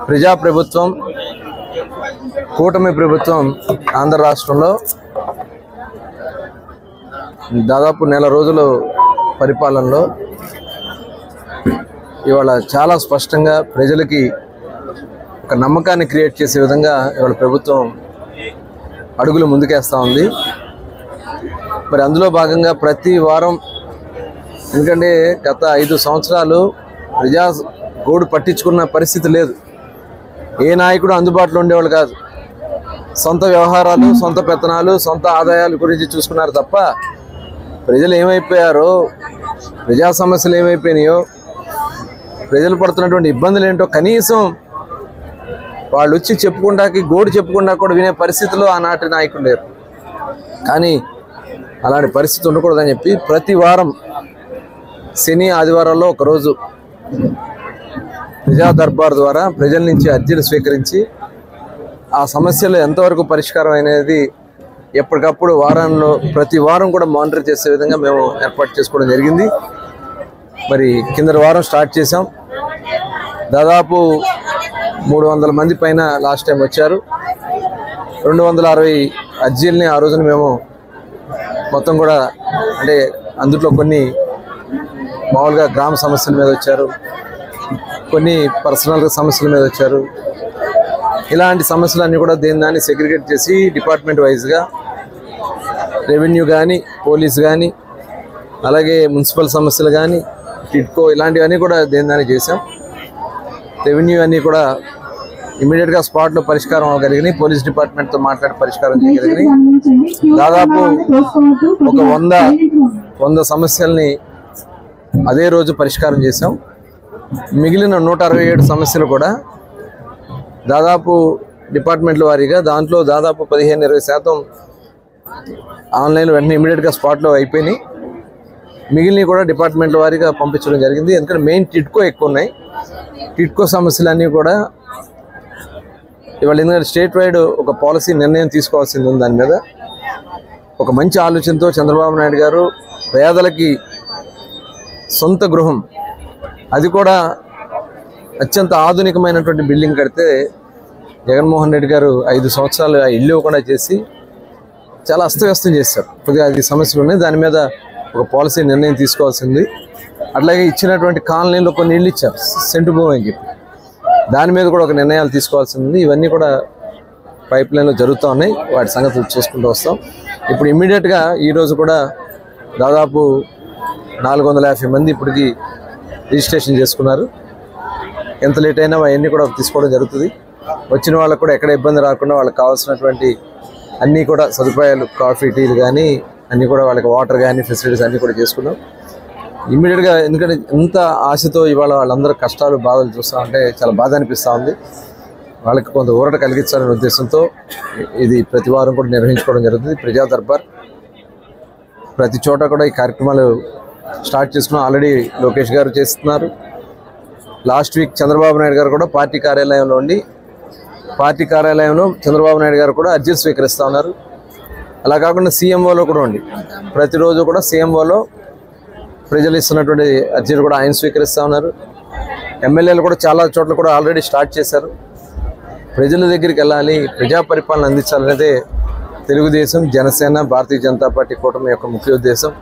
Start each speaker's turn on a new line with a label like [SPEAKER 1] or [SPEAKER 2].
[SPEAKER 1] ప్రజాప్రభుత్వం కూటమి ప్రభుత్వం ఆంధ్ర రాష్ట్రంలో దాదాపు నెల రోజుల పరిపాలనలో ఇవాళ చాలా స్పష్టంగా ప్రజలకి ఒక నమ్మకాన్ని క్రియేట్ చేసే విధంగా ఇవాళ ప్రభుత్వం అడుగులు ముందుకేస్తూ ఉంది. మరి అందులో భాగంగా ప్రతి వారం, ఎందుకంటే గత 5 సంవత్సరాలు ప్రజా గోడు పట్టించుకున్న పరిస్థితి లేదు. ఏ నాయకుడు అందుబాటులో ఉండేవాళ్ళు కాదు. సొంత వ్యవహారాలు, సొంత పెత్తనాలు, సొంత ఆదాయాల గురించి చూసుకున్నారు తప్ప ప్రజలు ఏమైపోయారో, ప్రజా సమస్యలు ఏమైపోయినాయో, ప్రజలు పడుతున్నటువంటి ఇబ్బందులు ఏంటో కనీసం వాళ్ళు వచ్చి చెప్పుకుంటాకి, గోడు చెప్పుకుంటా కూడా వినే పరిస్థితిలో ఆనాటి నాయకులు లేరు. కానీ అలాంటి పరిస్థితి ఉండకూడదని చెప్పి ప్రతి వారం శని ఆదివారాల్లో ఒకరోజు ప్రజా దర్బార్ ద్వారా ప్రజల నుంచి అర్జీలు స్వీకరించి ఆ సమస్యలు ఎంతవరకు పరిష్కారం అనేది ఎప్పటికప్పుడు వారంలో ప్రతి వారం కూడా మానిటర్ చేసే విధంగా మేము ఏర్పాటు చేసుకోవడం జరిగింది. మరి కింద వారం స్టార్ట్ చేసాం. దాదాపు 300 మంది పైన లాస్ట్ టైం వచ్చారు. 260 అర్జీలని ఆ రోజున మేము మొత్తం కూడా, అంటే అందులో కొన్ని మామూలుగా గ్రామ సమస్యల మీద వచ్చారు, కొన్ని పర్సనల్ సమస్యల మీద వచ్చారు. ఇలాంటి సమస్యలన్నీ కూడా దాన్ని సెగ్రిగేట్ చేసి డిపార్ట్మెంట్ వైజ్గా రెవెన్యూ కానీ, పోలీస్ కానీ, అలాగే మున్సిపల్ సమస్యలు కానీ, టిడ్కో ఇలాంటివన్నీ కూడా దాన్ని చేసాం. రెవెన్యూ అన్నీ కూడా ఇమీడియట్గా స్పాట్లో పరిష్కారం అవ్వగలిగినాయి. పోలీస్ డిపార్ట్మెంట్తో మాట్లాడి పరిష్కారం చేయగలిగినాయి. దాదాపు ఒక 100 సమస్యల్ని అదే రోజు పరిష్కారం చేసాం. మిగిలిన 167 సమస్యలు కూడా దాదాపు డిపార్ట్మెంట్ల వారీగా, దాంట్లో దాదాపు 15-20% ఆన్లైన్ వెంటనే ఇమీడియట్గా స్పాట్లో అయిపోయినాయి. మిగిలినవి కూడా డిపార్ట్మెంట్ల వారీగా పంపించడం జరిగింది. ఎందుకంటే మెయిన్ టిడ్కో ఎక్కువ ఉన్నాయి. టిడ్కో సమస్యలన్నీ కూడా ఇవాళ ఎందుకంటే స్టేట్ వైడ్ ఒక పాలసీ నిర్ణయం తీసుకోవాల్సింది ఉంది. దాని మీద ఒక మంచి ఆలోచనతో చంద్రబాబు నాయుడు గారు పేదలకి సొంత గృహం, అది కూడా అత్యంత ఆధునికమైనటువంటి బిల్డింగ్ కడితే జగన్మోహన్ రెడ్డి గారు 5 సంవత్సరాలు ఆ ఇల్లు ఇవ్వకుండా చేసి చాలా అస్తవ్యస్తం చేశారు. కొద్దిగా అది సమస్యలు ఉన్నాయి. దాని మీద ఒక పాలసీ నిర్ణయం తీసుకోవాల్సింది. అట్లాగే ఇచ్చినటువంటి కాలనీలో కొన్ని ఇళ్ళు ఇచ్చారు సెంటు భూమి అని చెప్పి, దాని మీద కూడా ఒక నిర్ణయాలు తీసుకోవాల్సింది. ఇవన్నీ కూడా పైప్ లైన్లో జరుగుతూ ఉన్నాయి. వాటి సంగతులు చూసుకుంటూ వస్తాం. ఇప్పుడు ఇమ్మీడియట్గా ఈరోజు కూడా దాదాపు 450 మంది ఇప్పటికి రిజిస్ట్రేషన్ చేసుకున్నారు. ఎంత లేట్ అయినా అవన్నీ కూడా తీసుకోవడం జరుగుతుంది. వచ్చిన వాళ్ళకు కూడా ఎక్కడ ఇబ్బంది రాకుండా వాళ్ళకి కావాల్సినటువంటి అన్నీ కూడా సదుపాయాలు, కాఫీ టీలు కానీ అన్నీ కూడా, వాళ్ళకి వాటర్ కానీ ఫెసిలిటీస్ అన్నీ కూడా చేసుకున్నాం ఇమ్మీడియట్గా. ఎందుకంటే ఇంత ఆశతో ఇవాళ వాళ్ళందరూ కష్టాలు, బాధలు చూస్తూ ఉంటే చాలా బాధ అనిపిస్తూ ఉంది. వాళ్ళకి కొంత ఊరట కలిగించాలనే ఉద్దేశంతో ఇది ప్రతి వారం కూడా నిర్వహించుకోవడం జరుగుతుంది. ప్రజా దర్బార్ ప్రతి చోట కూడా ఈ కార్యక్రమాలు స్టార్ట్ చేసుకున్నాం. ఆల్రెడీ లోకేష్ గారు చేస్తున్నారు. లాస్ట్ వీక్ చంద్రబాబు నాయుడు గారు కూడా పార్టీ కార్యాలయంలో ఉండి, పార్టీ కార్యాలయంలో చంద్రబాబు నాయుడు గారు కూడా అర్జీలు స్వీకరిస్తూ ఉన్నారు. అలా కాకుండా సీఎంఓలో కూడా ఉండి ప్రతిరోజు కూడా సీఎంఓలో ప్రజలు ఇస్తున్నటువంటి అర్జీలు కూడా ఆయన స్వీకరిస్తూ ఉన్నారు. ఎమ్మెల్యేలు కూడా చాలా చోట్ల కూడా ఆల్రెడీ స్టార్ట్ చేశారు. ప్రజల దగ్గరికి వెళ్ళాలి, ప్రజా పరిపాలన అందించాలనేదే తెలుగుదేశం, జనసేన, భారతీయ జనతా పార్టీ కూటమి యొక్క ముఖ్య ఉద్దేశం.